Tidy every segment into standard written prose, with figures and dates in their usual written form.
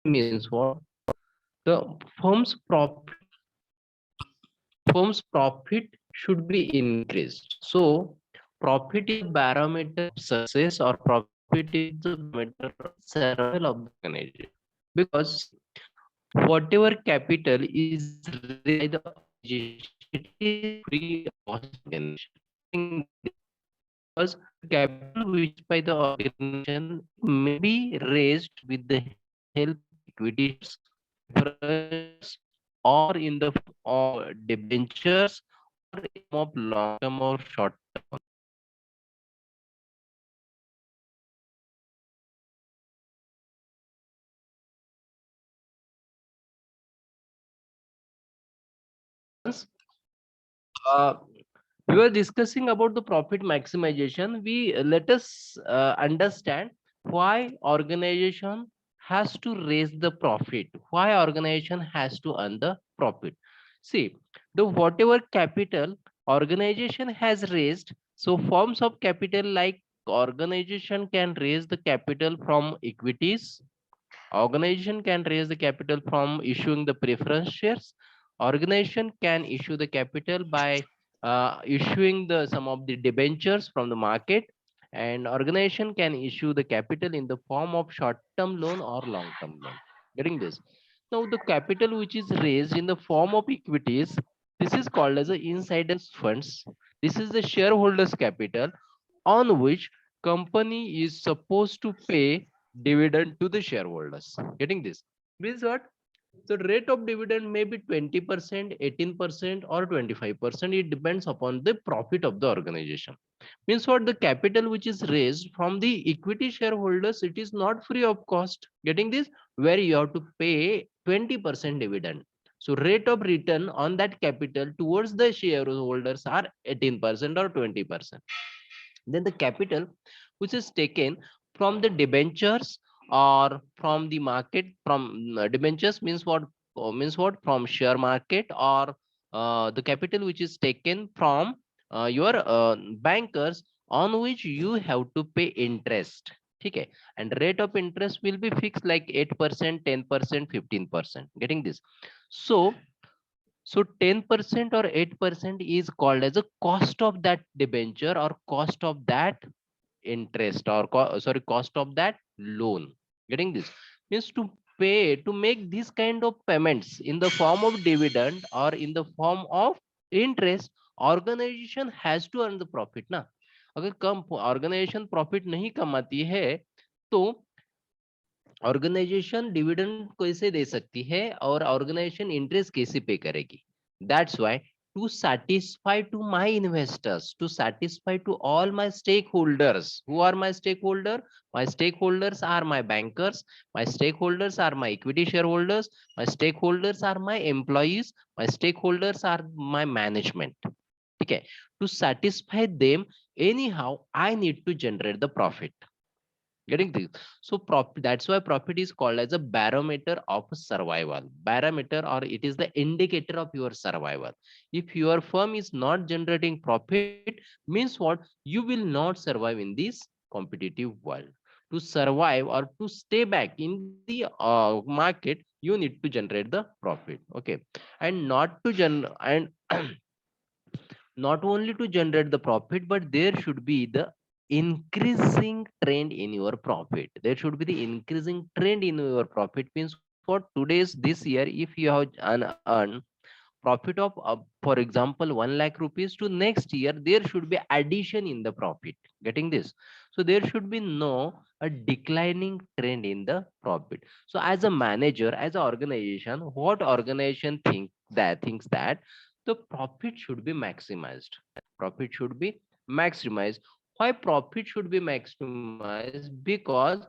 means what? The firm's profit should be increased. So profit is a barometer of success, or profit is the barometer of survival of the organization. Because see, whatever capital is raised by the organization, it is free of cost organization. Getting this? Because the capital which by the organization, it may be raised with the help of equity shares, preferentials, or in the form of debentures, or in the form of long term or short term loan. Once uh, we were discussing about the profit maximization, we let us understand why organization has to raise the profit, why organization has to earn the profit. See, the whatever capital organization has raised, so forms of capital like organization can raise the capital from equities. Organization can raise the capital from issuing the preference shares. Organization can issue the capital by issuing the some of the debentures from the market, and organization can issue the capital in the form of short-term loan or long-term loan. Getting this? Now, the capital which is raised in the form of equities, this is called as the insiders funds. This is the shareholders' capital on which company is supposed to pay dividend to the shareholders. Getting this? Means what? So rate of dividend may be 20%, 18%, or 25%. It depends upon the profit of the organization. Means what? The capital which is raised from the equity shareholders, it is not free of cost. Getting this? Where you have to pay 20% dividend. So rate of return on that capital towards the shareholders are 18% or 20%. Then the capital which is taken from the debentures or from the market, from debentures means what? Means what? From share market, or the capital which is taken from your bankers, on which you have to pay interest. Okay, and rate of interest will be fixed like 8%, 10%, 15%. Getting this? So 10% or 8% is called as a cost of that debenture, or cost of that interest, or sorry, cost of that loan. Getting this? Means to pay, to make these kind of payments in the form of dividend or in the form of interest, organization has to earn the profit ना. अगर कम organization profit नहीं कमाती है, तो organisation dividend कैसे दे सकती है, और ऑर्गेनाइजेशन इंटरेस्ट कैसे पे करेगी? That's why, to satisfy to my investors, to satisfy to all my stakeholders. Who are my stakeholder? My stakeholders are my bankers, my stakeholders are my equity shareholders, my stakeholders are my employees, my stakeholders are my management. Okay, to satisfy them, anyhow I need to generate the profit. Getting this? So that's why profit is called as a barometer of survival. Barometer, or it is the indicator of your survival. If your firm is not generating profit, means what? You will not survive in this competitive world. To survive or to stay back in the market, you need to generate the profit. Okay, and not to and not only to generate the profit, but there should be the increasing trend in your profit. There should be the increasing trend in your profit. Means what? Today's this year, if you have earned profit of for example 1 lakh rupees, to next year there should be addition in the profit. Getting this? So there should be no a declining trend in the profit. So as a manager, as an organization, what organization thinks that the profit should be maximized? Profit should be maximized. Why profit should be maximized? Because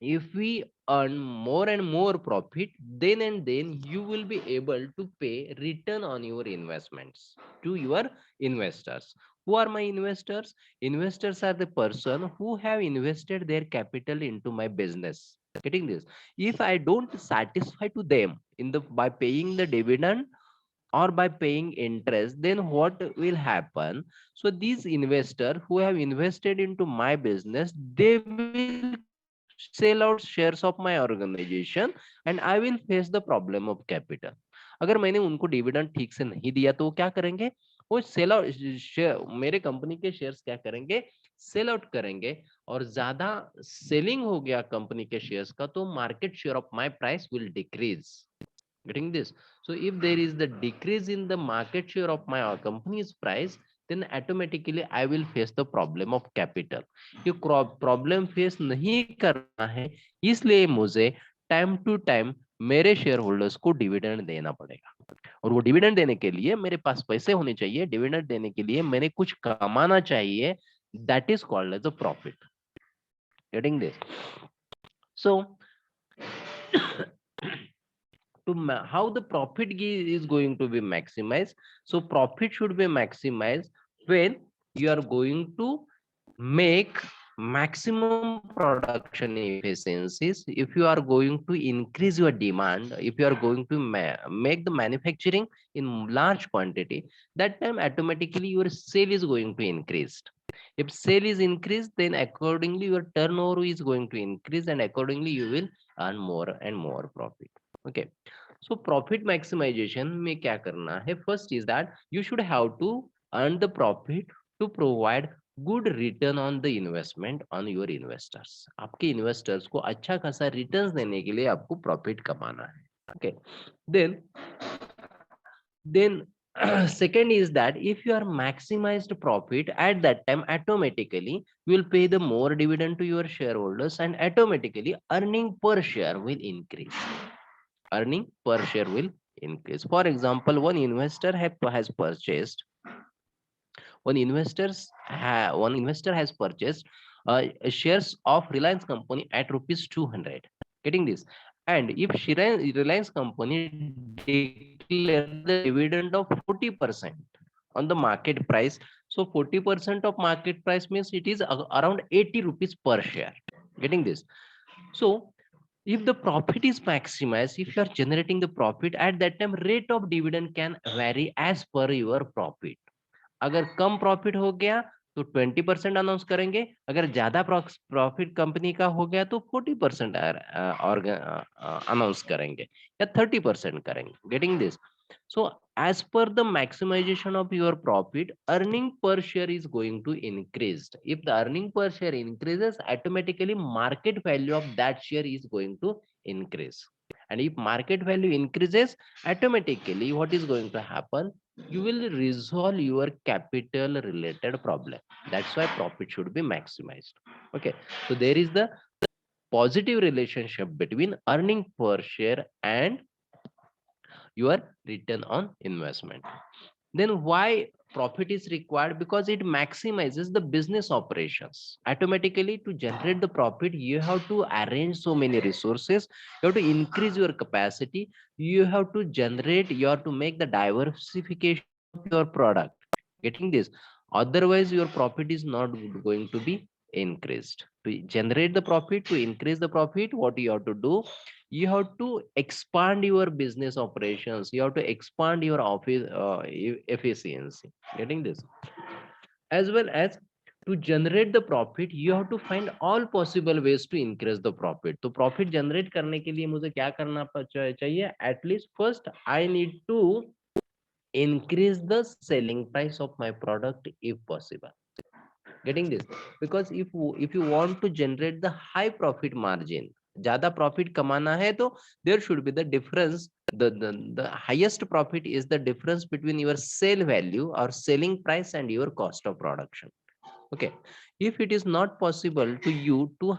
if we earn more and more profit, then you will be able to pay return on your investments to your investors. Who are my investors? Investors are the person who have invested their capital into my business. Getting this? If I don't satisfy to them in the by paying the dividend or by paying interest, then what will happen? So these investors who have invested into my business, they will sell out shares of my organization and I will face the problem of capital. अगर मैंने उनको dividend ठीक से नहीं दिया तो वो क्या करेंगे, वो सेल आउट, मेरे कंपनी के शेयर्स क्या करेंगे, सेल आउट करेंगे, और ज्यादा सेलिंग हो गया कंपनी के शेयर्स का तो market share of my price will decrease. Getting this? So if there is the decrease in the market share of my company's price, then automatically I will face the problem of capital. ये problem face नहीं करना है, इसलिए मुझे time to time मेरे share holders को dividend देना पड़ेगा, और वो डिविडेंड देने के लिए मेरे पास पैसे होने चाहिए, डिविडेंड देने के लिए मैंने कुछ कमाना चाहिए, that is called as a profit. Getting this? So how the profit is going to be maximized? So profit should be maximized when you are going to make maximum production efficiencies. If you are going to increase your demand, if you are going to make the manufacturing in large quantity, that time automatically your sale is going to increase. If sale is increased, then accordingly your turnover is going to increase, and accordingly you will earn more and more profit. Okay, so profit maximization में क्या करना है? First is that you should have to earn the profit to provide good return on the investment on your investors. आपके investors को अच्छा खासा returns देने के लिए आपको profit कमाना है. Okay, then second is that if you are maximized profit, at that time automatically you will pay the more dividend to your shareholders, and automatically earning per share will increase. Earning per share will increase. For example, one investor has purchased one investor has purchased shares of Reliance company at rupees 200. Getting this? And if Reliance company declare the dividend of 40% on the market price, so 40% of market price means it is around 80 rupees per share. Getting this? So if the profit is maximized, if you are generating the profit, at that time rate of dividend can vary as per your profit. अगर कम profit हो गया तो 20% announce करेंगे, अगर ज्यादा profit company का हो गया तो 40% अनाउंस करेंगे या 30% करेंगे. Getting this? So as per the maximization of your profit, earning per share is going to increase. If the earning per share increases, automatically market value of that share is going to increase. And if market value increases, automatically what is going to happen? You will resolve your capital related problem. That's why profit should be maximized. Okay, so there is the positive relationship between earning per share and your return on investment. Then why profit is required? Because it maximizes the business operations. Automatically, to generate the profit, you have to arrange so many resources, you have to increase your capacity, you have to generate, you have to make the diversification of your product. Getting this? Otherwise your profit is not going to be increased. To generate the profit, to increase the profit, what you have to do? You have to expand your business operations, you have to expand your office efficiency. Getting this? As well as to generate the profit, you have to find all possible ways to increase the profit. तो profit generate करने के लिए मुझे क्या करना चाहिए? At least first I need to increase the selling price of my product if possible. Getting this? Because if you want to generate the high profit margin, ज्यादा profit कमाना है तो there should be the difference, the highest profit is the difference between your sale value or selling price and your cost of production. Okay, if it is not possible to you to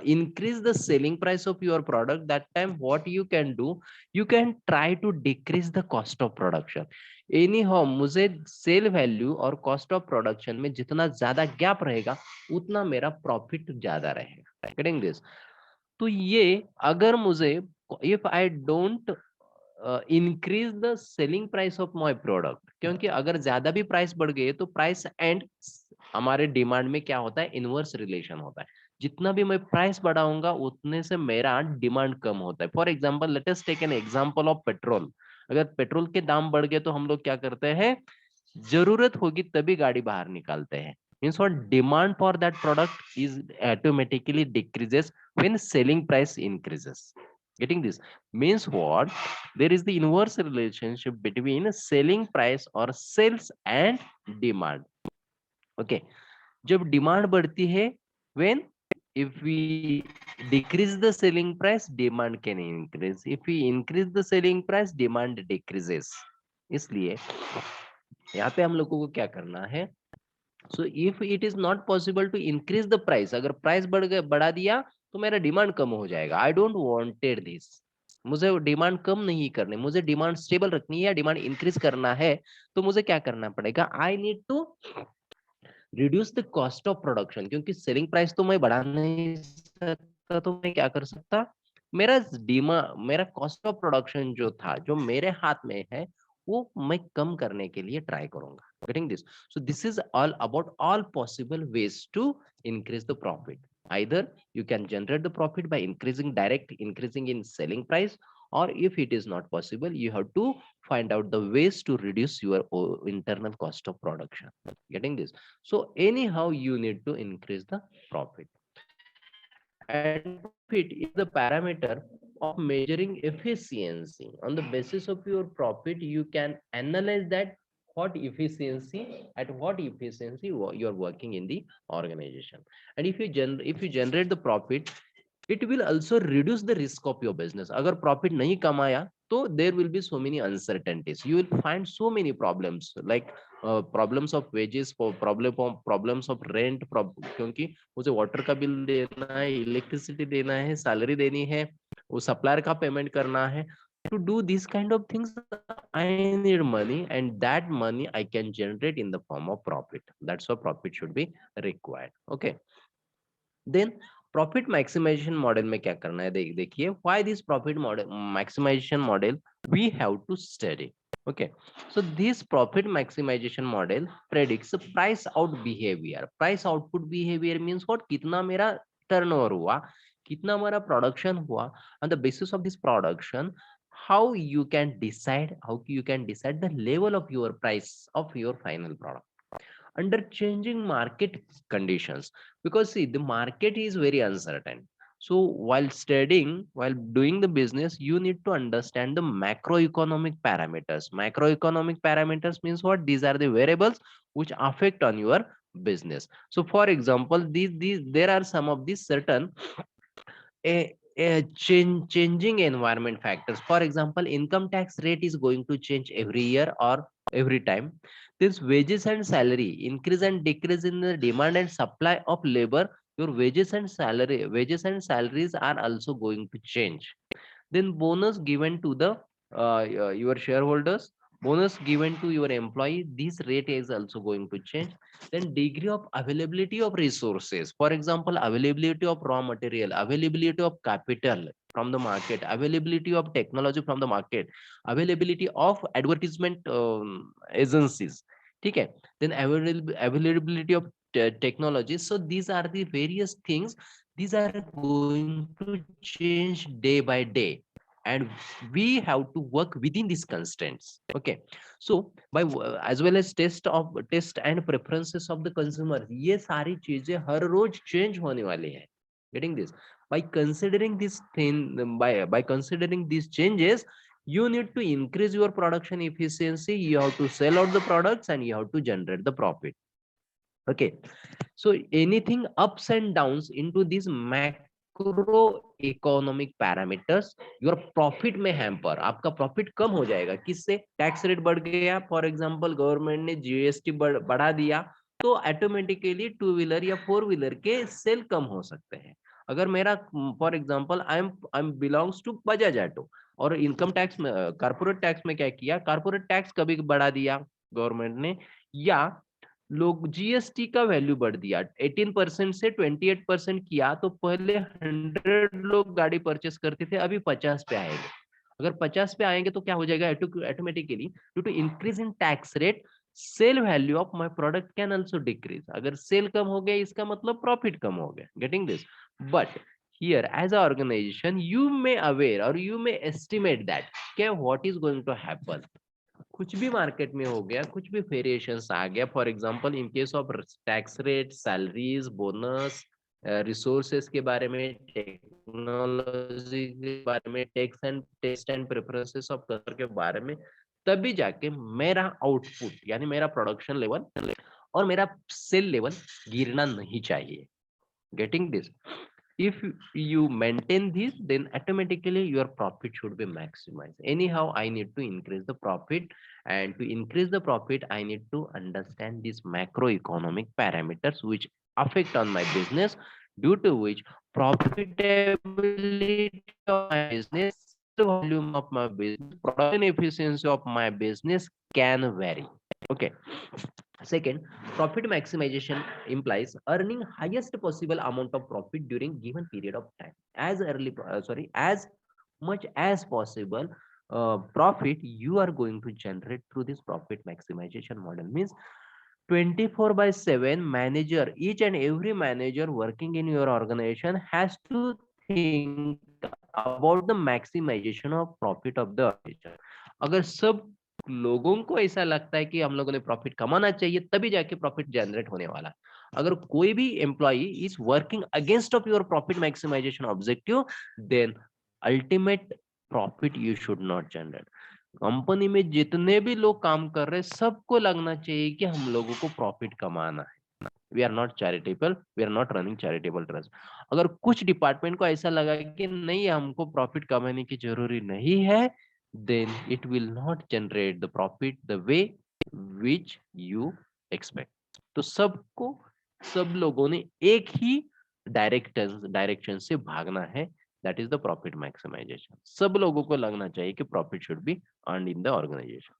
increase the selling price of your product, that time what you can do? You can try to decrease the cost of production. anyhow मुझे cell value और cost of production में जितना ज्यादा gap रहेगा उतना मेरा profit ज्यादा रहेगा. Getting this? तो ये अगर मुझे, if I don't increase the selling price of my product, क्योंकि अगर ज्यादा भी प्राइस बढ़ गई तो प्राइस एंड हमारे डिमांड में क्या होता है? इनवर्स रिलेशन होता है. जितना भी मैं प्राइस बढ़ाऊंगा उतने से मेरा डिमांड कम होता है. For example, let us take an example of petrol. अगर पेट्रोल के दाम बढ़ गए तो हम लोग क्या करते हैं? जरूरत होगी तभी गाड़ी बाहर निकालते हैं. Means what? Demand for that product is automatically decreases when selling price increases. Getting this? Means what? There is the inverse relationship between selling price or sales and demand. Okay. जब डिमांड बढ़ती है, when if we decrease the selling price, demand can increase. If we increase the selling price, demand decreases. इसलिए यहाँ पे हम लोगों को क्या करना है? So if it is not possible to increase the price, अगर प्राइस बढ़ा दिया तो मेरा डिमांड कम हो जाएगा. I don't wanted this. मुझे डिमांड कम नहीं करनी, मुझे डिमांड स्टेबल रखनी है या डिमांड इंक्रीज करना है. तो मुझे क्या करना पड़ेगा? I need to reduce the cost of production. क्योंकि सेलिंग प्राइस तो मैं बढ़ा नहीं सकता, तो मैं क्या कर सकता? मेरा कॉस्ट ऑफ प्रोडक्शन जो था, जो मेरे हाथ में है, वो मैं कम करने के लिए ट्राई करूंगा. Getting this? So this is all about all possible ways to increase the profit. Either you can generate the profit by increasing in selling price, or if it is not possible, you have to find out the ways to reduce your internal cost of production. Getting this? So anyhow you need to increase the profit. And profit is the parameter of measuring efficiency. On the basis of your profit, you can analyze that at what efficiency you are working in the organization. And if you generate the profit, it will also reduce the risk of your business. अगर profit नहीं कमाया तो there will be so many uncertainties. You will find so many problems, like problems of wages, problems of rent, क्योंकि मुझे water का bill देना है, electricity देना है, सैलरी देनी है, वो सप्लायर का पेमेंट करना है. To do these kind of things, I need money, and that money I can generate in the form of profit. That's why profit should be required. Okay. Then profit maximisation model में क्या करना है? देखिए, why this profit model maximisation model we have to study. Okay, so this profit maximization model predicts price out behavior. Price output behavior means what? कितना मेरा turnover हुआ, कितना मेरा प्रोडक्शन हुआ. On the basis of this production, how you can decide the level of your price of your final product under changing market conditions. Because see, the market is very uncertain. So while doing the business, you need to understand the macroeconomic parameters means what? These are the variables which affect on your business. So for example, these there are some of these certain changing environment factors. For example, income tax rate is going to change every year or every time. This wages and salary increase and decrease in the demand and supply of labor. Your wages and salaries are also going to change. Then bonus given to the your shareholders, bonus given to your employee, this rate is also going to change. Then degree of availability of resources, for example, availability of raw material, availability of capital from the market, availability of technology from the market, availability of advertisement agencies. Okay. Then availability of technology. So these are the various things, these are going to change day by day, and we have to work within these constraints. Okay. So by as well as test and preferences of the consumer, ये सारी चीजें हर रोज change होने वाली है. Getting this? By considering this thing, by considering these changes, you need to increase your production efficiency, you have to sell out the products, and you have to generate the profit. Okay. So anything ups and downs into these macroeconomic parameters, your profit में hamper, आपका profit कम हो जाएगा. किससे? Tax rate बढ़ गया, for example government ने GST बढ़ा दिया, तो ऑटोमेटिकली टू व्हीलर या फोर व्हीलर के सेल कम हो सकते हैं. अगर मेरा for example I am belongs to Bajaj Auto, और इनकम टैक्स में कारपोरेट टैक्स में क्या किया? कारपोरेट टैक्स कभी बढ़ा दिया गवर्नमेंट ने, या लोग जीएसटी का वैल्यू बढ़ दिया 18% से 28% किया, तो पहले 100 लोग गाड़ी परचेस करते थे, अभी 50 पे आएंगे. अगर 50 पे आएंगे तो क्या हो जाएगा? Automatically due to increase in tax rate, sale value of my product can also decrease. अगर सेल कम हो गया, इसका मतलब प्रॉफिट कम हो गया. Getting this? But here as an organization, you may aware or you may estimate that, okay, what is going to happen. कुछ भी मार्केट में हो गया, कुछ भी वेरिएशंस आ गया, for example in case of tax rate, salaries, bonus, resources के बारे में, टेक्नोलॉजी के बारे में, taste and preferences of customer के बारे में, तभी जाके मेरा आउटपुट यानी मेरा प्रोडक्शन लेवल और मेरा सेल लेवल गिरना नहीं चाहिए। Getting this? If you maintain this, then automatically your profit should be maximized. Anyhow, I need to increase the profit, and to increase the profit I need to understand these macroeconomic parameters which affect on my business, due to which profitability of my business, volume of my business, production efficiency of my business can vary. Okay. Second, profit maximization implies earning highest possible amount of profit during given period of time. As much as possible profit you are going to generate through this profit maximization model. Means 24/7 manager, each and every manager working in your organization has to think about the maximization of profit of the organization. अगर सब लोगों को ऐसा लगता है कि हम लोगों ने प्रॉफिट कमाना चाहिए तभी जाके प्रॉफिट जनरेट होने वाला है, अगर कोई भी employee is working against of your profit maximisation objective, then ultimate profit you should not generate. Company में जितने भी लोग काम कर रहे हैं सबको लगना चाहिए कि हम लोगों को प्रॉफिट कमाना है। We are not charitable, we are not running charitable trust. अगर कुछ डिपार्टमेंट को ऐसा लगा कि नहीं हमको प्रॉफिट कमाने की जरूरी नहीं है, then it will not generate the profit the way which you expect. तो सबको, सब लोगों ने एक ही डायरेक्शन से भागना है, that is the profit maximization. सब लोगों को लगना चाहिए कि profit should be earned in the organization.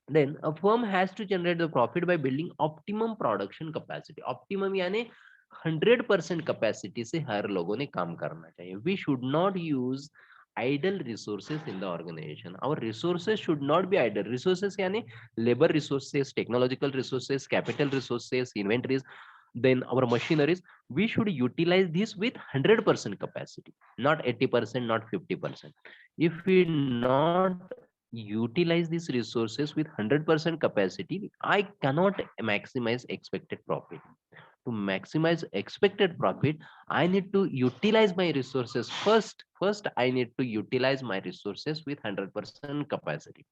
Then a firm has to generate the profit by building optimum production capacity. Optimum यानी 100% capacity से हर लोगों ने काम करना चाहिए. We should not use idle resources in the organization. Our resources should not be idle. Resources यानी labor resources, technological resources, capital resources, inventories, then our machineries. We should utilize this with 100% capacity, not 80%, not 50%. If we not utilize these resources with 100% capacity, I cannot maximize expected profit. To maximize expected profit, I need to utilize my resources first I need to utilize my resources with 100% capacity.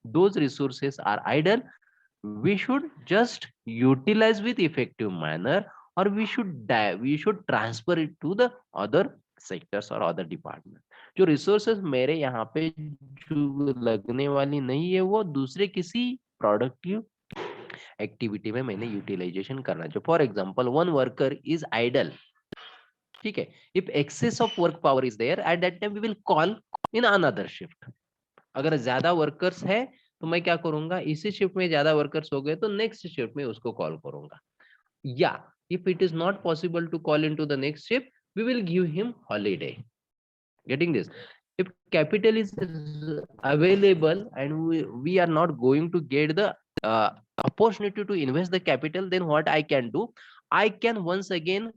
Those resources are idle, we should just utilize with effective manner, or we should transfer it to the other sectors or other department. जो resources मेरे यहाँ पे जो लगने वाली नहीं है वो दूसरे किसी productive एक्टिविटी में मैंने यूटिलाइजेशन करना चाहिए. For example one worker is idle, ठीक है, if excess of work power is there at that time we will call in another shift. अगर ज्यादा वर्कर्स है तो मैं क्या करूंगा, इसी शिफ्ट में ज्यादा वर्कर्स हो गए तो नेक्स्ट शिफ्ट में उसको कॉल करूंगा, या if it is not possible to call in to the next shift we will give him holiday. Getting this? If capital is available and we are not going to get the opportunity to invest the capital, then what I can do, I can once again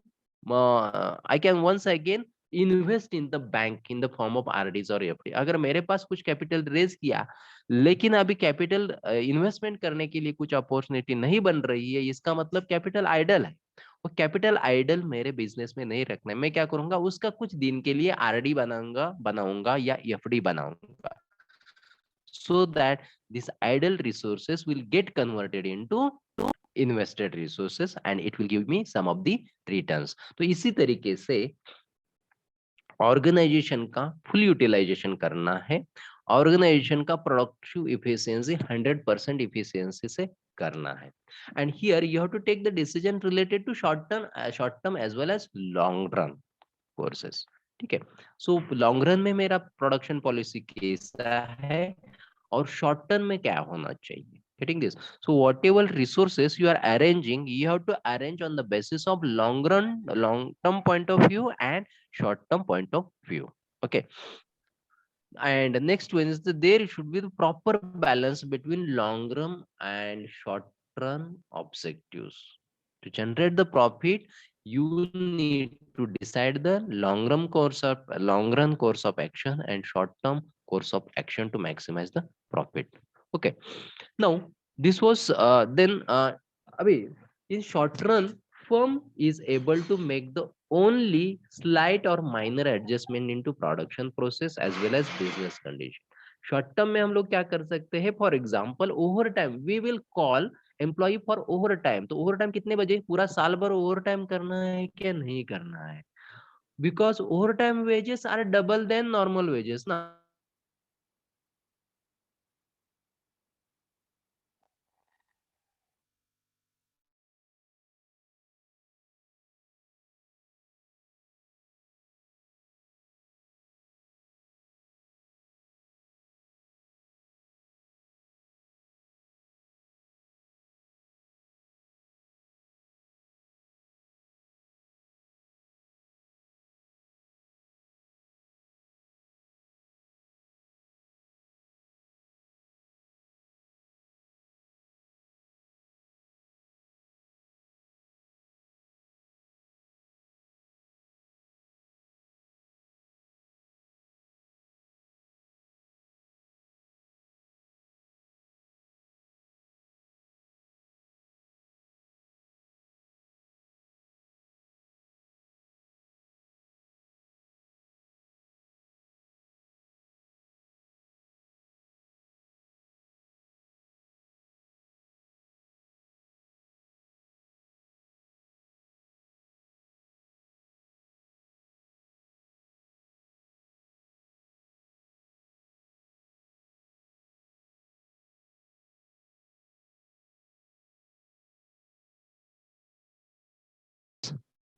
invest in the bank in the form of RDs और FD. अगर मेरे पास कुछ capital raise किया लेकिन अभी capital investment करने के लिए कुछ अपॉर्चुनिटी नहीं बन रही है, इसका मतलब कैपिटल आइडल है. वो कैपिटल आइडल मेरे बिजनेस में नहीं रखना है. मैं क्या करूंगा, उसका कुछ दिन के लिए आरडी बनाऊंगा या एफडी बनाऊंगा, so that this idle resources will get converted into invested resources and it will give me some of the returns. तो इसी तरीके से ऑर्गेनाइजेशन का फुल यूटिलाइजेशन करना है, ऑर्गेनाइजेशन का प्रोडक्टिव इफिशियंसी 100% इफिशियंसी से करना है. And here you have to take the decision related to short term as well as long run courses. ठीक है, सो लॉन्ग रन में मेरा प्रोडक्शन पॉलिसी कैसा है और शॉर्ट टर्म में क्या होना चाहिए. Getting this? So whatever resources you are arranging, you have to arrange on the basis of long term point of view and short term point of view. Okay. And next one is there should be the proper balance between long run and short run objectives. To generate the profit, you need to decide the long run course of action and short term course of action to maximize the profit. Okay. Now, this was abhi, in short run, firm is able to make the only slight or minor adjustment into production process as well as business condition. Short term में हम लोग क्या कर सकते हैं, for example overtime we will call employ for overtime, तो overtime कितने बजे, पूरा साल भर ओवर टाइम करना है क्या नहीं करना है, because overtime wages are double than normal wages ना.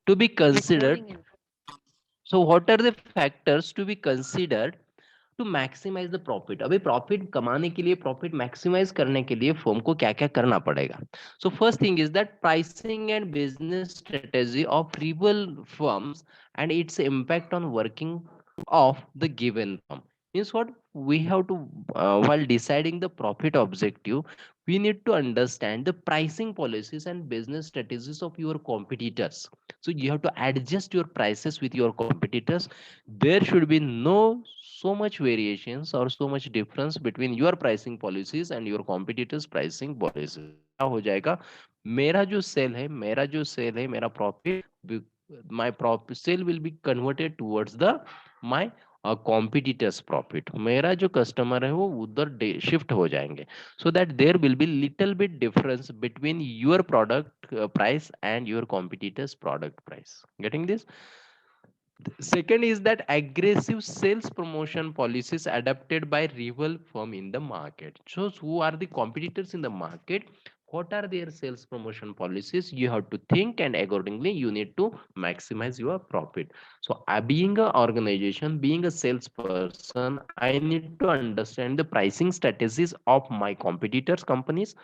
To be considered, so what are the factors to be considered to maximise the profit. अभी प्रॉफिट कमाने के लिए, प्रॉफिट मैक्सिमाइज करने के लिए फर्म को क्या क्या करना पड़ेगा. So first thing is that pricing and business strategy of real firms and its impact on working of the given firm. Means what we have to, while deciding the profit objective, we need to understand the pricing policies and business strategies of your competitors. So you have to adjust your prices with your competitors. There should be no so much variations or so much difference between your pricing policies and your competitors pricing policies. क्या हो जाएगा, मेरा जो cell है, मेरा profit, my profit sale will be converted towards the my competitors profit. मेरा जो customer है वो उधर शिफ्ट हो जाएंगे. So that there will be little bit difference between your product price and your competitors product price. Getting this? Second is that aggressive sales promotion policies adopted by rival firm in the market. So who are the competitors in the market? What are their sales promotion policies? You have to think, and accordingly you need to maximize your profit. So being an organization, being a salesperson, I need to understand the pricing strategies of my competitors companies,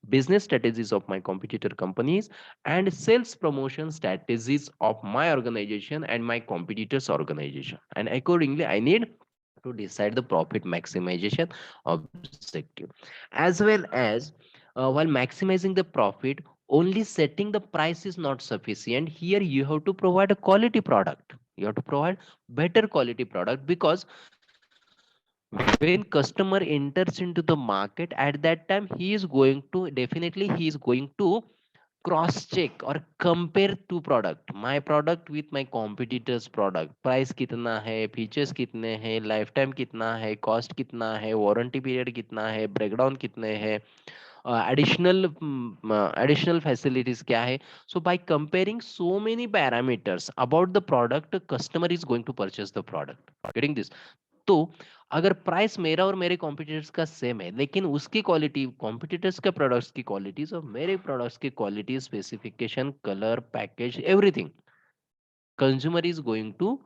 business strategies of my competitor companies, and sales promotion strategies of my organization and my competitors organization, and accordingly I need to decide the profit maximization objective. As well as, while maximizing the profit, only setting the price is not sufficient. Here you have to provide a quality product, you have to provide better quality product, because when customer enters into the market, at that time he is going to, definitely he is going to cross check or compare two product, my product with my competitors product. Price कितना है, features कितने हैं, life time कितना है, cost कितना है, warranty period कितना है, ब्रेकडाउन कितने हैं, additional facilities क्या है. So by comparing so many parameters about the product, customer is going to purchase the product. Getting this? तो अगर प्राइस मेरा और मेरे कॉम्पिटिटर्स का सेम है, लेकिन उसकी क्वालिटी, कॉम्पिटिटर्स के प्रोडक्ट्स की क्वालिटीज और मेरे प्रोडक्ट्स की quality, specification, colour, package, everything, consumer is going to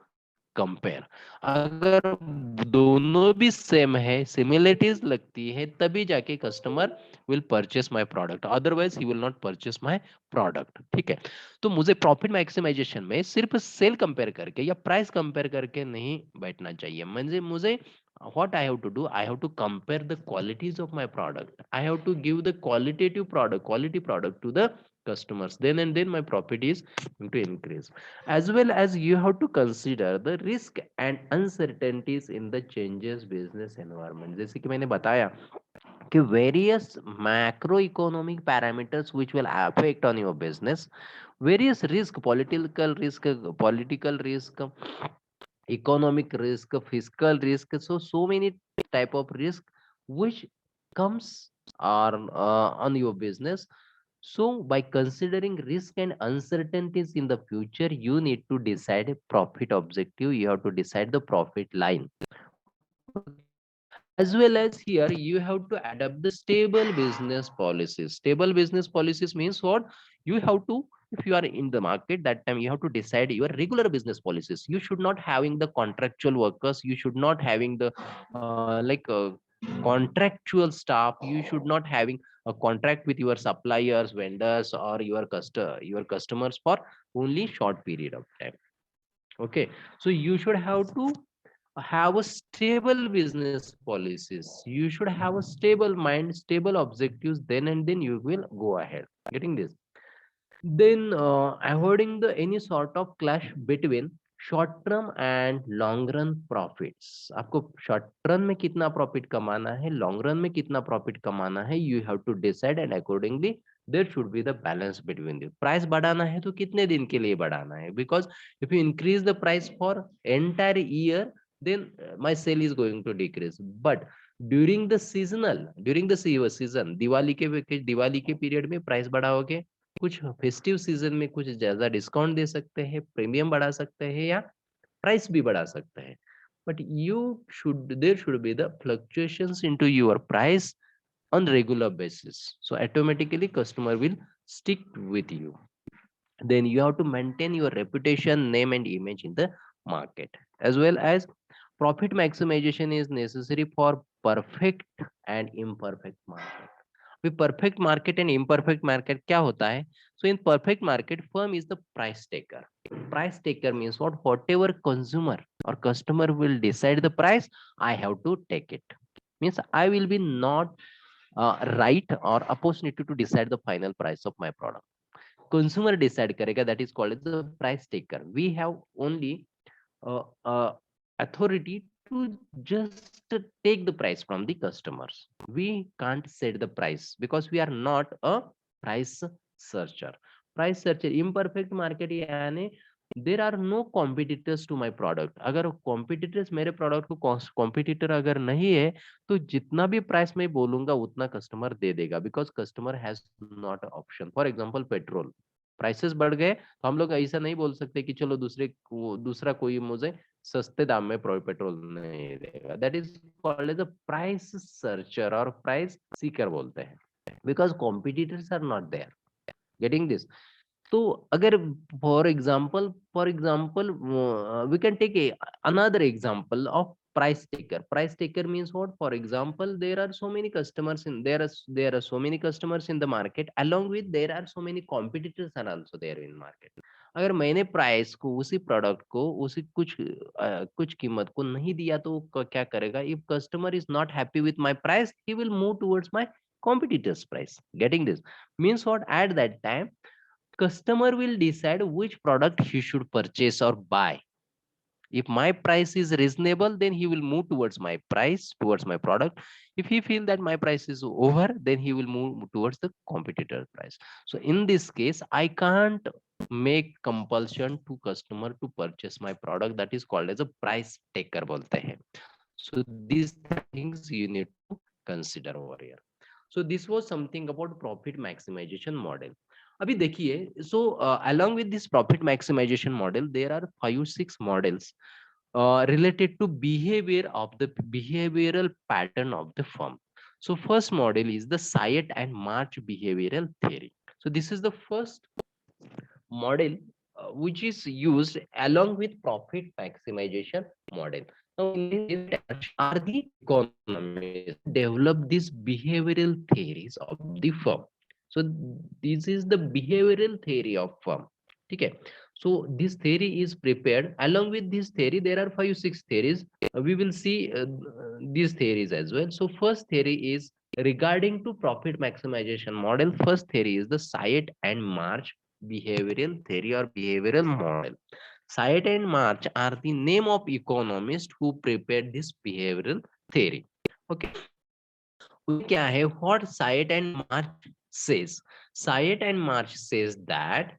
compare. अगर दोनों भी सेम है, सिमिलरिटीज लगती है, तभी जाके customer will purchase my product, otherwise he will not purchase my product. ठीक है. तो मुझे प्रॉफिट मैक्सिमाइजेशन में सिर्फ सेल कंपेयर करके या प्राइस कंपेयर करके नहीं बैठना चाहिए. मुझे मुझे what I have to do, I have to compare the qualities of my product, I have to give the qualitative product, quality product to the customers, then my profit is going to increase. As well as you have to consider the risk and uncertainties in the changes business environment. जैसे कि मैंने बताया various macroeconomic parameters which will affect on your business, various risk, political risk, economic risk, fiscal risk. So many type of risk which comes on your business. So by considering risk and uncertainties in the future, you need to decide a profit objective. You have to decide the profit line. Okay. As well as here, you have to adapt the stable business policies. Stable business policies means what? You have to, if you are in the market, that time you have to decide your regular business policies. You should not having the contractual workers. You should not having the contractual staff. You should not having a contract with your suppliers, vendors, or your customers for only short period of time. Okay, so you should have to have a stable business policies. You should have a stable mind, stable objectives, then and then you will go ahead. Getting this? Then avoiding the any sort of clash between short term and long run profits. आपको short run में कितना profit कमाना है, long run में कितना profit कमाना है, you have to decide, and accordingly there should be the balance between the price. बढ़ाना है तो कितने दिन के लिए बढ़ाना है, because if you increase the price for entire year, then my sale is going to decrease. But during the season, Diwali के पीरियड में प्राइस बढ़ाओगे, कुछ फेस्टिव सीजन में कुछ ज्यादा डिस्काउंट दे सकते हैं, प्रीमियम बढ़ा सकते हैं, या प्राइस भी बढ़ा सकते हैं. But there should be the fluctuations into your price on regular basis, so automatically customer will stick with you. Then you have to maintain your reputation, name and image in the market. As well as profit maximization is necessary for perfect and imperfect market. अभी perfect market and imperfect market क्या होता है? So in perfect market, firm is the price taker. Price taker means what? Whatever consumer or customer will decide the price, I have to take it. Means I will be not right or opportunity to decide the final price of my product. Consumer decide करेगा, that is called as the price taker. We have only authority to just take the price from the customers. We can't set the price because we are not a price searcher. Price searcher imperfect market यानी there are no competitors to my product. अगर competitors मेरे product को competitor अगर नहीं है, तो जितना भी price मैं बोलूंगा उतना customer दे देगा, because customer has not option. For example, petrol prices बढ़ गए तो हम लोग ऐसा नहीं बोल सकते कि चलो दूसरा कोई मुझे सस्ते दाम में पेट्रोल नहीं देगा. That is called as a price searcher और प्राइस सीकर बोलते हैं, because competitors are not there. Getting this? तो अगर for example we can take another example of price taker. Price taker means what? For example, there are so many customers in the market, along with there are so many competitors are also there in market. अगर मैंने price को उसी product को उसी कुछ कीमत को नहीं दिया तो क्या करेगा? If customer is not happy with my price, he will move towards my competitors price. Getting this? Means what? At that time, customer will decide which product he should purchase or buy. If my price is reasonable, then he will move towards my product. If he feel that my price is over, then he will move towards the competitor price. So in this case, I can't make compulsion to customer to purchase my product. That is called as a price taker bolte hain. So these things you need to consider over here. So this was something about profit maximization model. अभी देखिए, so along with this profit maximization model, there are 5-6 models related to behavioral pattern of the firm. So first model is the Syatt and March behavioral theory. So this is the first model which is used along with profit maximization model. Now in this are the economists develop these behavioral theories of the firm. So this is the behavioral theory of firm. Okay. So this theory is prepared. Along with this theory, there are 5-6 theories. We will see these theories as well. So first theory is regarding to profit maximization model. First theory is the Syatt and March behavioral theory or behavioral model. Syatt and March are the name of economists who prepared this behavioral theory. Okay. क्या है, what Syed and March says? Syed and March says that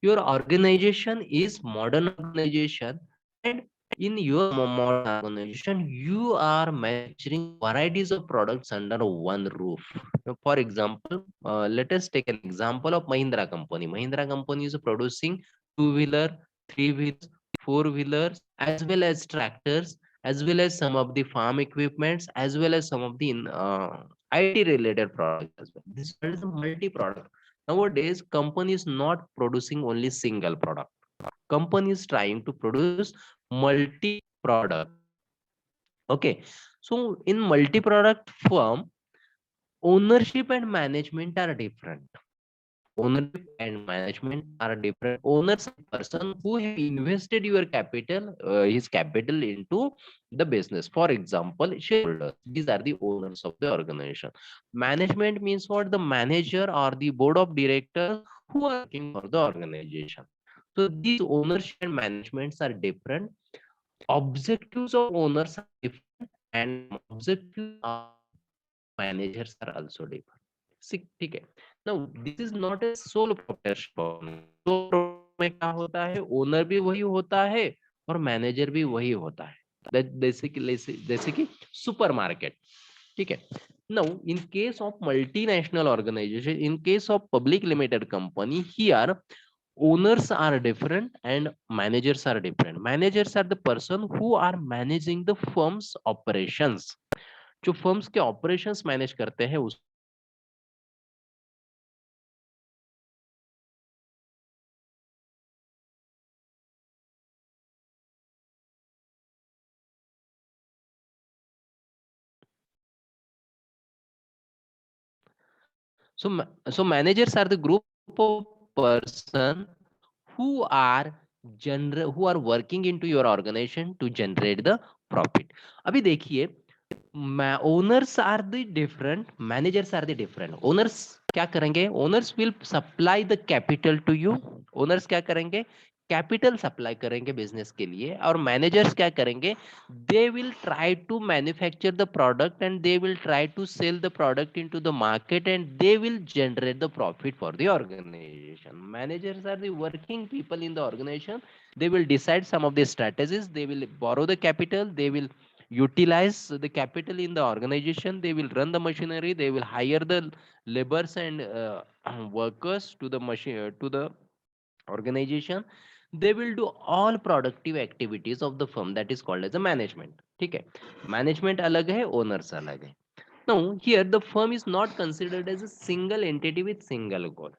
your organization is modern organization, and in your modern organization you are manufacturing varieties of products under one roof. For example, let us take an example of Mahindra company. Mahindra company is producing two-wheeler, three-wheelers, four-wheelers, as well as tractors, as well as some of the farm equipments, as well as some of the IT related products as well. This is a multi-product. Nowadays, company is not producing only single product. Company is trying to produce multi-product. Okay, so in multi-product firm, ownership and management are different. Ownership and management are different. Owners are the person who have invested your capital, his capital into the business. For example, shareholders. These are the owners of the organization. Management means what? The manager or the board of directors who are working for the organization. So these ownership and managements are different. Objectives of owners are different, and objectives of managers are also different. See, ठीक है. Now this is not a sole proprietorship organization. Sole proprietorship में क्या होता है, owner भी वही होता है और मैनेजर भी वही होता है. जैसे कि सुपरमार्केट. ठीक है. Now in case of multinational organization, in case of public limited company, here owners are different and managers are different. Managers are the person who are managing the firm's operations. जो firms के operations manage करते हैं उस so managers are the group of person who are who are working into your organization to generate the profit. अभी देखिए, owners are the different, managers are the different. Owners क्या करेंगे? Owners will supply the capital to you. Owners क्या करेंगे? Capital supply करेंगे business के लिए. और मैनेजर्स क्या करेंगे? They will try to manufacture the product and they will try to sell the product into the market and they will generate the profit for the organisation. Managers are the working people in the organisation. They will decide some of the strategies. They will borrow the capital. They will utilize the capital in the organization. They will run the machinery. They will hire the laborers and workers to the machine to the organization. They will do all productive activities of the firm. That is called as a management. ठीक है. Management अलग है, owners अलग है. Now here the firm is not considered as a single entity with single goal.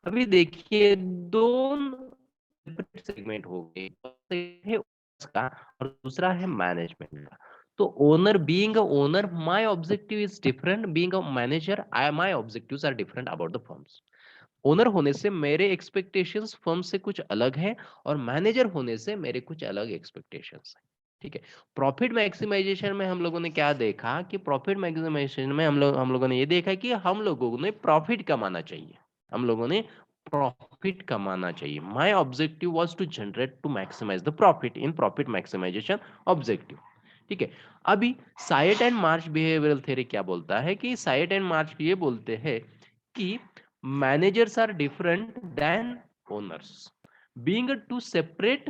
अभी देखिए, दोनों separate segment हो गए. एक है owners का और दूसरा है मैनेजमेंट का. तो owner, being a owner, my objective is different. Being a manager, my objectives are different about the firms. Owner होने से मेरे एक्सपेक्टेशंस फर्म से कुछ अलग है और मैनेजर होने से मेरे कुछ अलग एक्सपेक्टेशंस है. ठीक है. प्रॉफिट मैक्सिमाइजेशन में हम लोगों ने क्या देखा कि प्रॉफिट मैक्सिमाइजेशन में हम लोगों ने ये देखा कि हम लोगों ने प्रॉफिट कमाना चाहिए. हम लोगों ने प्रॉफिट कमाना चाहिए. My objective was to generate to maximise the profit in profit maximisation objective. ठीक है. अभी Cyert and March behavioural theory क्या बोलता है कि साइट एंड मार्च ये बोलते हैं कि managers are different than owners. Being a two separate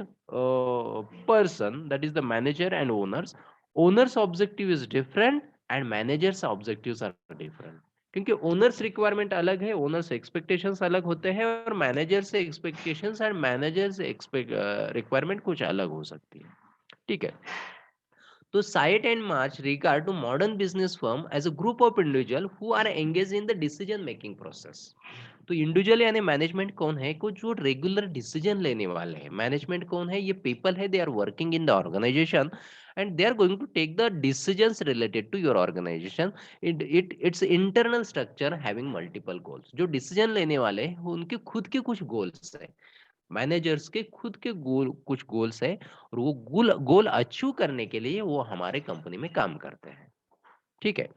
person, that is the manager and owners objective is different and managers objectives are different. क्योंकि owners requirement अलग है, ओनर्स एक्सपेक्टेशंस अलग होते हैं और मैनेजर से एक्सपेक्टेशंस एंड मैनेजर्स रिक्वायरमेंट कुछ अलग हो सकती है. ठीक है. तो site and March regard to modern business firm as a group of individual who are engaged in the decision making process. तो इंडिविजुअल यानी मैनेजमेंट कौन है? कुछ जो रेगुलर डिसीजन लेने वाले हैं. मैनेजमेंट कौन है? ये पीपल है, they are working in the organisation and they are going to take the decisions related to your organisation. It's internal structure having multiple goals. जो डिसीजन लेने वाले हैं उनके खुद के कुछ गोल्स है. मैनेजर्स के खुद के गोल, कुछ गोल्स है और वो गोल गोल अचीव करने के लिए वो हमारे कंपनी में काम करते हैं. ठीक है.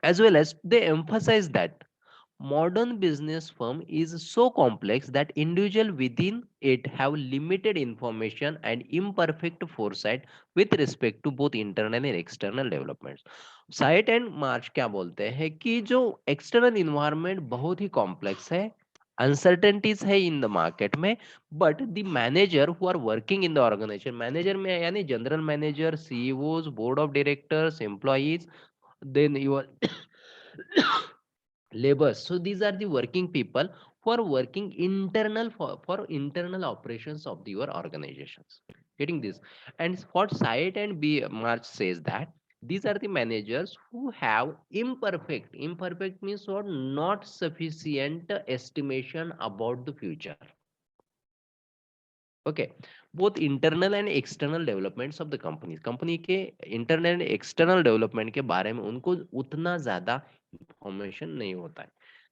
As well as they emphasise that Modern business firm is so complex that individual within it have limited information and imperfect foresight with respect to both internal and external developments. Cyert and March क्या बोलते हैं कि जो external environment बहुत ही complex है, uncertainties है in the market में, but the manager who are working in the organisation, manager में यानी general manager, CEOs, board of directors, employees, then your labors. So these are the working people who are working internal for internal operations of your organizations. Getting this? And what site and B March says that these are the managers who have imperfect means what, not sufficient estimation about the future. Okay, both internal and external developments of the company, company के internal and external development के बारे में उनको उतना ज्यादा information नहीं होता है.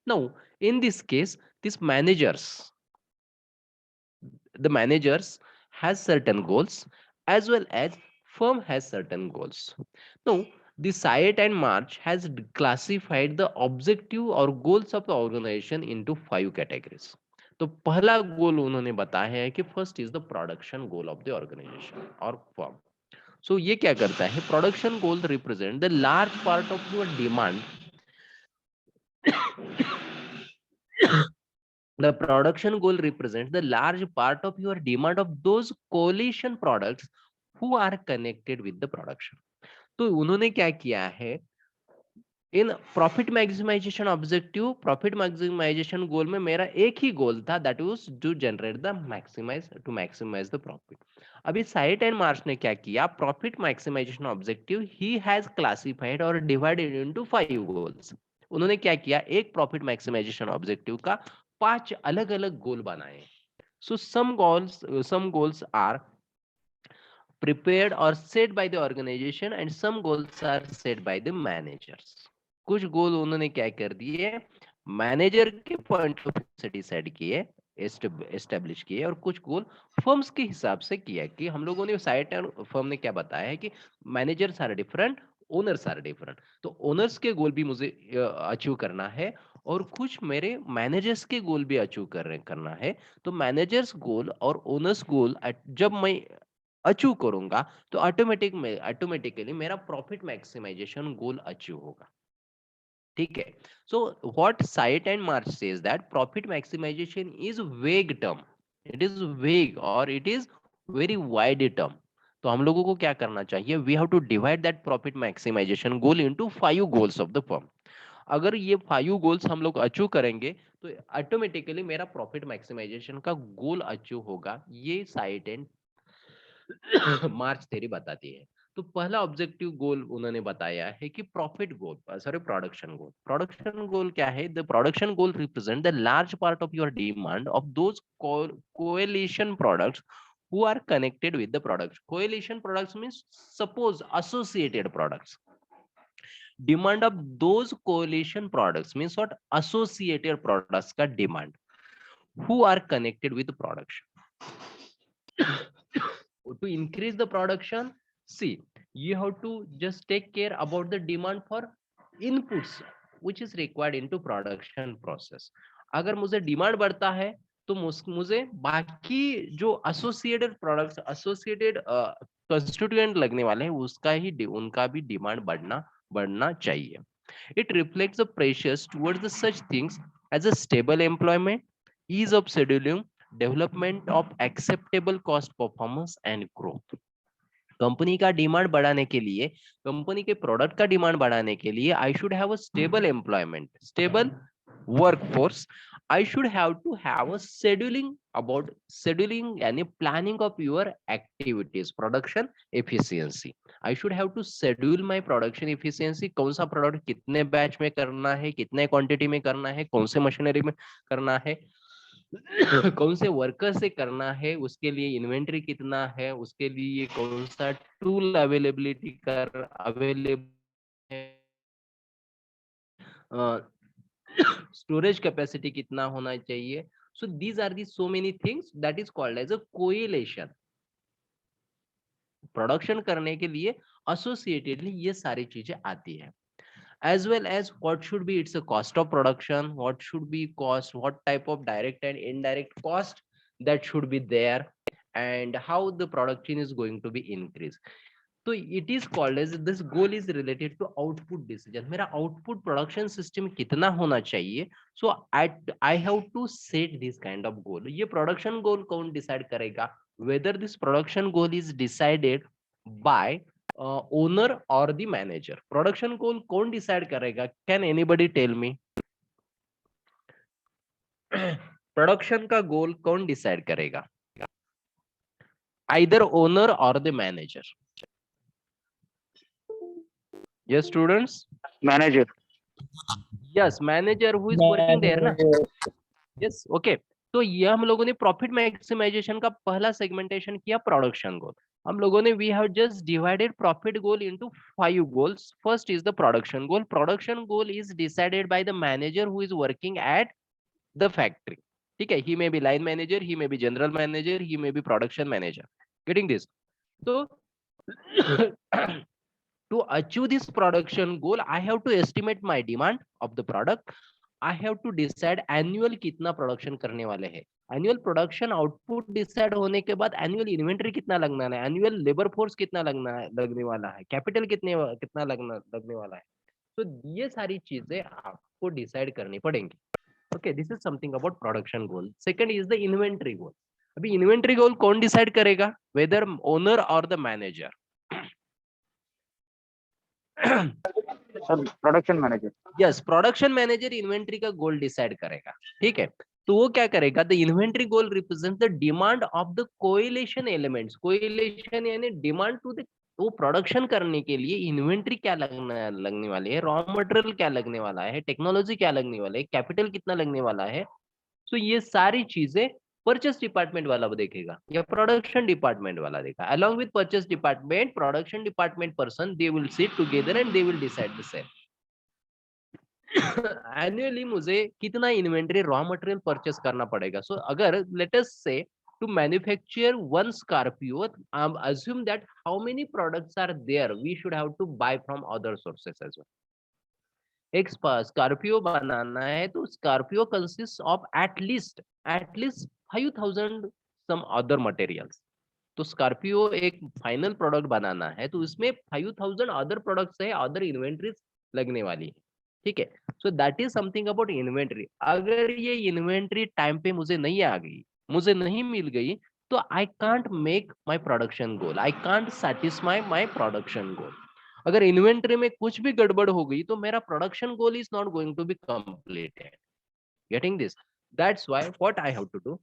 Now in this case this managers, the managers has certain goals as well as firm has certain goals. Now the site and March has classified the objective or goals of the organization into 5 categories. तो पहला गोल उन्होंने बताया है कि first is the production goal of the organisation और firm. So ये क्या करता है, production goal represent the large part of your demand. The production goal represents the large part of your demand of those coalition products who are connected with the production. तो उन्होंने क्या किया है, in profit maximisation objective, profit maximisation goal में मेरा एक ही goal था, that was to generate the maximise, to maximise the profit. अभी साइट एंड मार्च ने क्या किया, प्रॉफिट मैक्सिमाइजेशन ऑब्जेक्टिव ही हैज क्लासिफाइड और डिवाइडेड इनटू 5 गोल्स. उन्होंने क्या किया, एक प्रॉफिट मैक्सिमाइजेशन ऑब्जेक्टिव का 5 अलग अलग गोल बनाए. सो some goals are prepared or set by the organization and some goals are set by the managers. कुछ गोल उन्होंने क्या कर दिए, मैनेजर के पॉइंट ऑफ व्यू से डिसाइड किए, एस्टेब्लिश किए, और कुछ गोल फर्म्स के हिसाब से किया. कि हम लोगों ने साइट एंड फर्म ने क्या बताया है कि managers are different, owners are different. तो ओनर्स के गोल भी मुझे अचीव करना है और कुछ मेरे मैनेजर्स के गोल भी अचीव करना है. तो मैनेजर्स गोल और ओनर्स गोल जब मैं अचीव करूंगा तो ऑटोमेटिकली मेरा प्रॉफिट मैक्सिमाइजेशन गोल अचीव होगा. ठीक है. So what Cyert and March says that profit maximisation is vague term, it is vague और it is very wide term. तो हम लोगों को क्या करना चाहिए, we have to divide that profit maximisation goal into 5 goals of the firm. अगर ये 5 गोल्स हम लोग अचीव करेंगे तो ऑटोमेटिकली मेरा प्रॉफिट मैक्सिमाइजेशन का गोल अचीव होगा. ये साइट एंड मार्च थ्योरी बताती है. तो पहला ऑब्जेक्टिव गोल उन्होंने बताया है कि प्रॉफिट गोल, सॉरी प्रोडक्शन गोल. प्रोडक्शन गोल क्या है, the production goal represent the large part of your demand of those coalition products who are connected with the products. Coalition products means suppose associated products. Demand of those coalition products means what, associated products का demand who are connected with the production. To increase the production, see, you have to just take care about the demand for inputs which is required into production process. अगर मुझे demand बढ़ता है तो मुझे बाकी जो associated products, associated constituent लगने वाले हैं उसका ही उनका भी डिमांड बढ़ना चाहिए. It reflects the pressures towards the such things as a stable employment, ease of scheduling, development of acceptable cost performance and growth. Company का डिमांड बढ़ाने के लिए, कंपनी के प्रोडक्ट का डिमांड बढ़ाने के लिए I should have a stable employment, stable workforce. I should have to have a scheduling, about scheduling यानी planning of your activities, production efficiency. I should have to schedule my production efficiency. कौन सा product कितने batch में करना है, कितने quantity में करना है, कौन से मशीनरी में करना है, कौन से वर्कर से करना है, उसके लिए इन्वेंटरी कितना है, उसके लिए कौन सा टूल अवेलेबिलिटी कर अवेलेबल है, स्टोरेज कैपेसिटी कितना होना चाहिए. So these are the so many things that is called as a coalition. Production करने के लिए एसोसिएटेडली ये सारी चीजें आती है. as well as what should be its a cost of production, what should be cost, what type of direct and indirect cost that should be there, and how the production is going to be increased. So it is called as this goal is related to output decision. मेरा output production system कितना होना चाहिए? So I have to set this kind of goal. ये production goal कौन decide करेगा? Whether this production goal is decided by owner or the manager. Production goal कौन decide करेगा? Can anybody tell me? Production का goal कौन decide करेगा? Either owner or the manager. Yes, students. Manager. Yes, manager who is working there ना. Yes, okay. तो ये हम लोगों ने प्रॉफिट मैक्सिमाइजेशन का पहला सेगमेंटेशन किया प्रोडक्शन गोल. हम लोगों ने we have just divided profit goal into 5 goals. First is the production goal. Production goal is decided by the manager who is working at the factory. ठीक है, he may be line manager, he may be general manager, he may be production manager. Getting this? तो to achieve this production goal, I have to estimate my demand of the product. I have to decide annual कितना production करने वाले हैं. Annual production output decide होने के बाद annual inventory कितना लगना है, एनुअल लेबर फोर्स कितना लगने वाला है, कैपिटल कितना लगने वाला है. तो ये सारी चीजें आपको डिसाइड करनी पड़ेंगी. Okay, this is something about production goal. Second is the inventory goal. अभी इन्वेंटरी गोल कौन डिसाइड करेगा? वेदर ओनर और the manager. Production manager. Yes, production manager inventory का गोल डिसाइड करेगा. ठीक है, तो वो क्या करेगा? The inventory goal represent the demand of the correlation elements. Correlation यानी डिमांड टू द, वो प्रोडक्शन करने के लिए इन्वेंटरी क्या लगने वाली है, रॉ मटेरियल क्या लगने वाला है, टेक्नोलॉजी क्या लगने वाला है, कैपिटल कितना लगने वाला है. तो ये सारी चीजें परचेस डिपार्टमेंट वाला देखेगा या प्रोडक्शन डिपार्टमेंट वाला देखा. Along with purchase department, production department person, they will sit together and they will decide the same. Annually मुझे कितना इन्वेंटरी रॉ मटेरियल परचेस करना पड़ेगा. सो अगर let us say to manufacture one Scorpio, assume that how many products are there we should have to buy from other sources as well. एक Scorpio बनाना है तो Scorpio consist of at least 5000 some other materials. तो Scorpio एक final product बनाना है तो इसमें 5000 अदर प्रोडक्ट्स है, अदर इन्वेंटरीज लगने वाली है. ठीक है, so that is something about inventory. अगर ये इन्वेंटरी टाइम पे मुझे नहीं आ गई, मुझे नहीं मिल गई, तो I can't make my production goal, I can't satisfy my production goal. अगर इन्वेंटरी में कुछ भी गड़बड़ हो गई तो मेरा production goal is not going to be completed. Getting this? That's why what I have to do.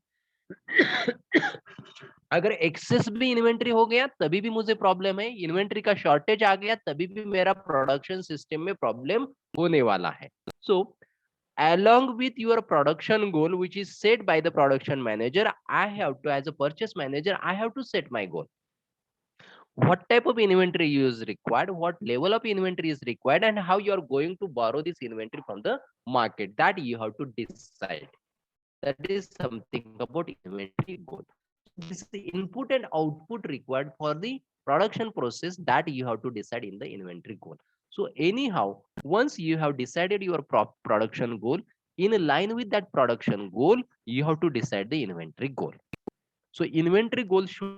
अगर एक्सेस भी इन्वेंटरी हो गया तभी भी मुझे प्रॉब्लम है, इन्वेंटरी का शॉर्टेज आ गया तभी भी मेरा प्रोडक्शन सिस्टम में प्रॉब्लम होने वाला है. सो along with your production goal which is set by the production manager, I have to, as a purchase manager, I have to set my goal. What type of inventory is required, what level of inventory is required, and how you are going to borrow this inventory from the market, that you have to decide. That is something about inventory goal. This is the input and output required for the production process that you have to decide in the inventory goal. So anyhow, once you have decided your production goal, in line with that production goal, you have to decide the inventory goal. So inventory goal should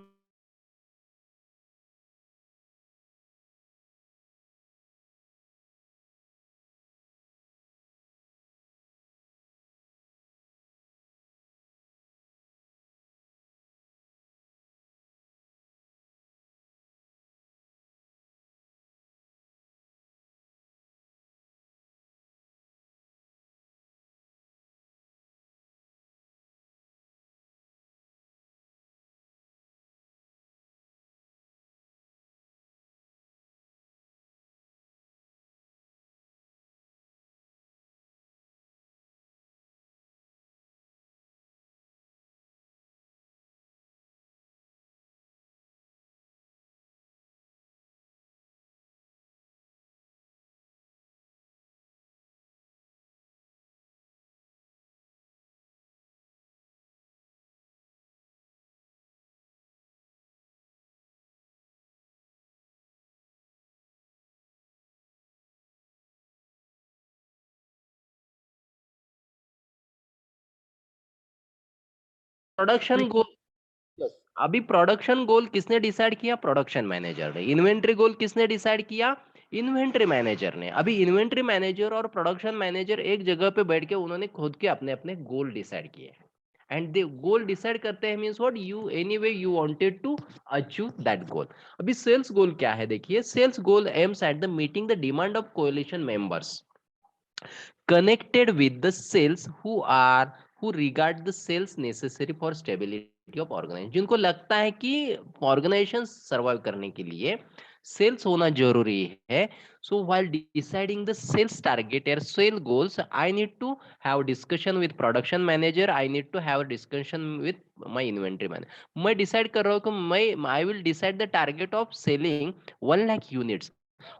production goal, अभी production goal किसने decide किया? Production manager ने। Inventory goal किसने decide किया? Inventory manager ने। अभी inventory manager और production manager एक जगह पे बैठ के उन्होंने खुद के अपने अपने गोल डिसाइड किए, एंड दे गोल डिसाइड करते हैं means what, you anyway you wanted to achieve that goal. अभी सेल्स गोल क्या है? देखिए, sales goal aims at the meeting the demand of coalition members connected with the sales who regard the sales necessary for stability of organization। जिनको लगता है कि organisation survive करने के लिए सेल्स होना जरूरी है। So while deciding the sales target और sale goals, I need to have discussion with production manager, I need to have discussion with my inventory manager. मैं डिसाइड कर रहा हूँ कि मैं I will decide the target of selling 1 lakh units.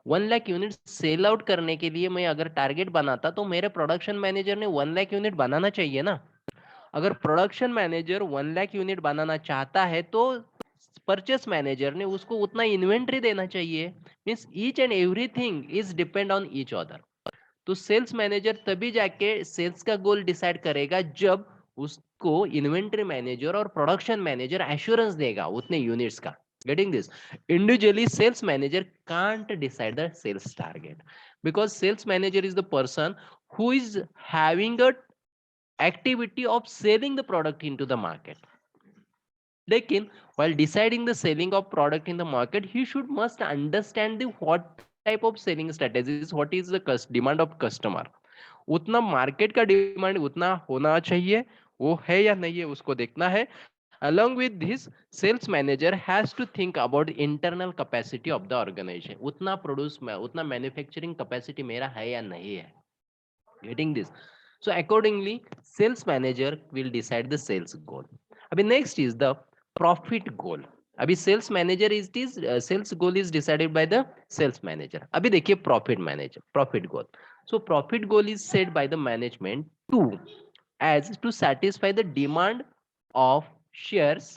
1 lakh unit sale out करने के लिए मैं अगर टारगेट बनाता तो मेरे प्रोडक्शन मैनेजर ने 1 लाख यूनिट बनाना चाहिए ना। अगर प्रोडक्शन मैनेजर 1 लाख यूनिट बनाना चाहता है तो परचेस मैनेजर ने उसको उतना इन्वेंट्री देना चाहिए। Means each and everything is depend on each other. तो सेल्स मैनेजर तभी जाके सेल्स का गोल डिसाइड करेगा जब उसको इन्वेंट्री मैनेजर और प्रोडक्शन मैनेजर एश्योरेंस देगा उतने यूनिट्स का। Getting this? Individually sales manager can't decide the sales target because sales manager is the person who is having a activity of selling the product into the market. लेकिन while deciding the selling of product in the market, he should must understand the what type of selling strategies, what is the demand of customer। उतना market का demand उतना होना चाहिए, वो है या नहीं है उसको देखना है। along with this, sales manager has to think about internal capacity of the organization। उतना प्रोड्यूस में उतना मैन्युफैक्चरिंग कैपेसिटी मेरा है या नहीं है। getting this? So accordingly sales manager will decide the sales goal। अभी next is the profit goal। अभी sales manager is is sales goal is decided by the sales manager. अभी देखिए profit manager, profit goal. So profit goal is set by the management to as to satisfy the demand of shares,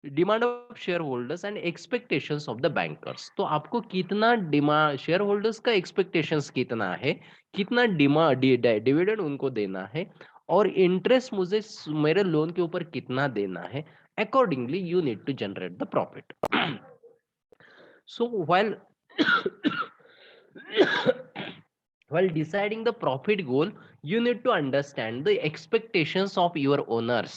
demand of shareholders and expectations of the bankers. तो आपको कितना demand, shareholders का expectations कितना है, कितना dividend उनको देना है, और इंटरेस्ट मुझे मेरे लोन के ऊपर कितना देना है, accordingly you need to generate the profit. So while deciding the profit goal, you need to understand the expectations of your owners,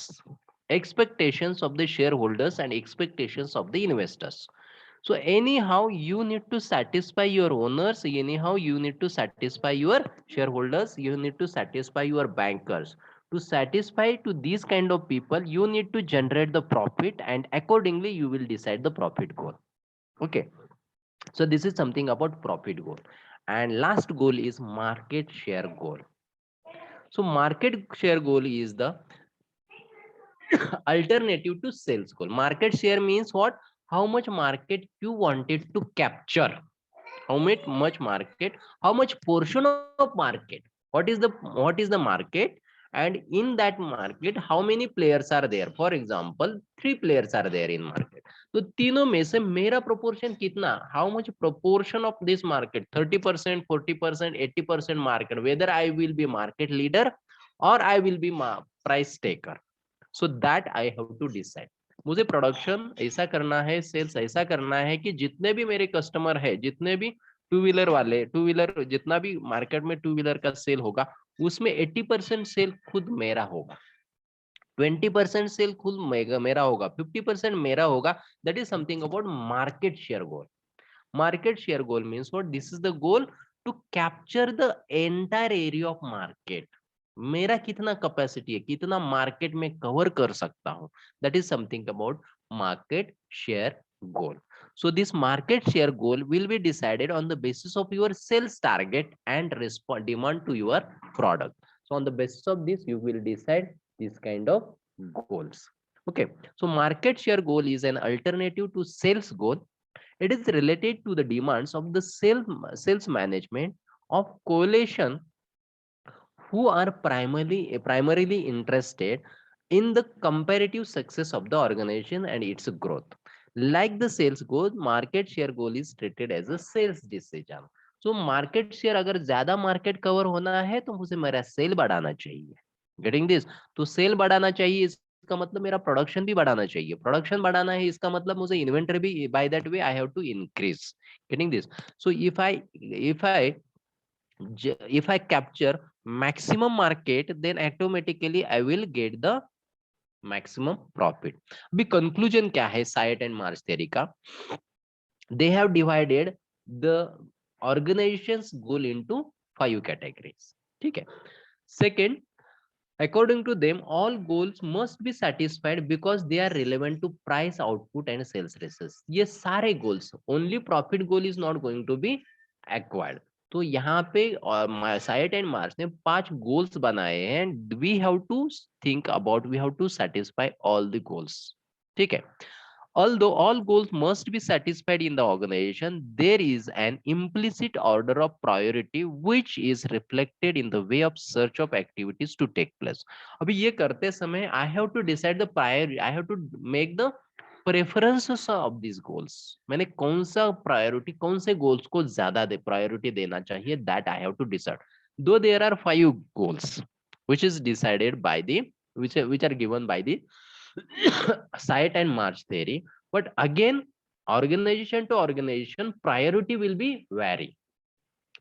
expectations of the shareholders, and expectations of the investors. So anyhow you need to satisfy your owners, anyhow you need to satisfy your shareholders, you need to satisfy your bankers. To satisfy to these kind of people, you need to generate the profit, and accordingly you will decide the profit goal. Okay, so this is something about profit goal. And last goal is market share goal. So market share goal is the alternative to sales goal. Market share means what? How much market you wanted to capture, how much market, how much portion of market, what is the market, and in that market how many players are there? For example, 3 players are there in market, तो तीनों में से मेरा proportion कितना, how much proportion of this market, 30%, 40%, 80% market, whether I will be market leader or I will be price taker। so that I have to decide। मुझे production ऐसा करना है, सेल्स ऐसा करना है कि जितने भी मेरे कस्टमर है, जितने भी टू व्हीलर वाले, टू व्हीलर जितना भी मार्केट में टू व्हीलर का सेल होगा, उसमें 80% सेल खुद मेरा होगा, 20% सेल खुद मेरा होगा, 50% मेरा होगा। That is something about market share goal. Market share goal means what? This is the goal to capture the entire area of market। मेरा कितना कैपेसिटी है, कितना मार्केट में कवर कर सकता हूं, that is something about market share goal. So this market share goal will be decided on the basis of your sales target and demand to your product। So on the basis of this you will decide this kind of goals। Okay, so market share goal is an alternative to sales goal। it is related to the demands of the sales management of coalition who are primarily interested in the comparative success of the organization and its growth। Like the sales goal, market share goal is treated as a sales decision। So market share अगर ज्यादा market cover होना है तो मुझे मेरा cell बढ़ाना चाहिए। Getting this? तो सेल बढ़ाना चाहिए, इसका मतलब मेरा प्रोडक्शन भी बढ़ाना चाहिए, प्रोडक्शन बढ़ाना है इसका मतलब मुझे इन्वेंटरी भी, by that way I have to increase, getting this. So if I capture maximum market, then automatically I will get the maximum profit. अभी conclusion क्या है साइट एंड मार्च थ्योरी का? They have divided the organization's goal into 5 categories. ठीक है. Second, according to them, all goals must be satisfied because they are relevant to price, output and sales ratios. ये सारे goals, only profit goal is not going to be acquired. तो यहाँ पे site and March ने 5 goals बनाए हैं. We have to think about, we have to satisfy all the goals. ठीक है. Although all goals must be satisfied in the organization, there is an implicit order of priority which is reflected in the way of search of activities to take place. अभी ये करते समय I have to decide the priority, I have to make the preferences of these goals. मैंने कौन सा priority, कौन से goals को ज्यादा priority देना चाहिए, that I have to decide. Though there are 5 goals which is decided by the, which are given by the site and march theory, but again organization to organization priority will be vary.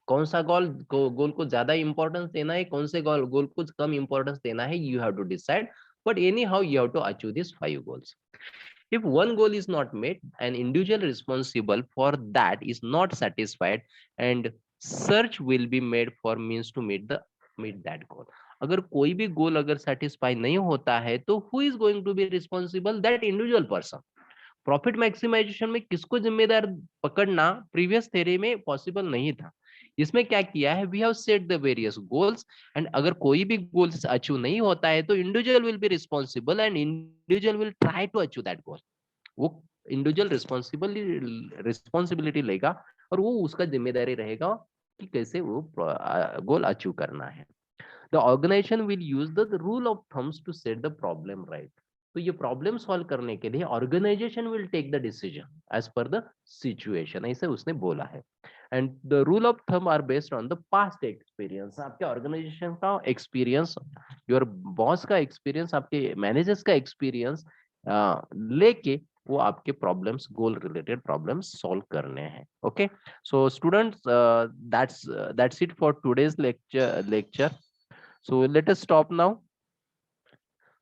कौन सा गोल को ज्यादा importance देना है, कौन से गोल को कम importance देना है, you have to decide, but anyhow you have to achieve these 5 goals. If one goal is not met, an individual responsible for that is not satisfied and search will be made for means to meet that goal. अगर कोई भी गोल अगर satisfy नहीं होता है तो who is going to be responsible? That individual person. Profit maximisation में किसको जिम्मेदार पकड़ना प्रीवियस थ्योरी में पॉसिबल नहीं था. इसमें क्या किया है, we have set the various goals and अगर कोई भी गोल्स अचीव नहीं होता है तो individual will be responsible and individual will try to achieve that goal. वो इंडिविजुअल रिस्पॉन्सिबिलिटी लेगा और वो उसका जिम्मेदारी रहेगा कि कैसे वो गोल अचीव करना है. The organization will use the rule of thumbs to set the problem right. तो ये प्रॉब्लम सॉल्व करने के लिए organisation will take the decision as per the situation, ऐसे उसने बोला है. And the rule of thumb are based on the past experience. आपके ऑर्गेनाइजेशन का एक्सपीरियंस, योर बॉस का एक्सपीरियंस, आपके मैनेजर्स का एक्सपीरियंस लेके वो आपके problems, goal related problems solve करने हैं. Okay, so students, that's it for today's lecture. So let us stop now.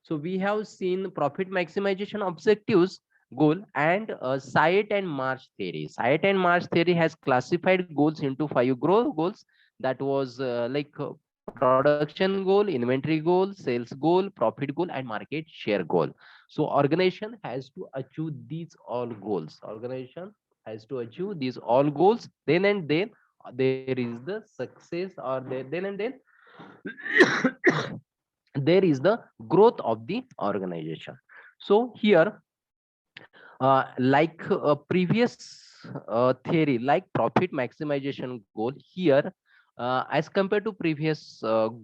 So we have seen profit maximization objectives, goal, and site and march theory. Site and march theory has classified goals into 5 goals. That was production goal, inventory goal, sales goal, profit goal, and market share goal. So organization has to achieve these all goals. Organization has to achieve these all goals. Then and then there is the success, or then and then there is the growth of the organization. So here like previous theory, like profit maximization goal, here as compared to previous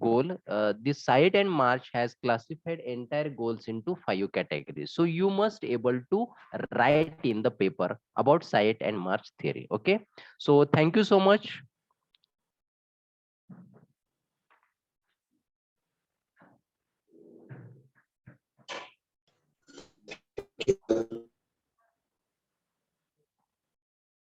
goal, this site and march has classified entire goals into 5 categories. So you must able to write in the paper about site and march theory. Okay, so thank you so much.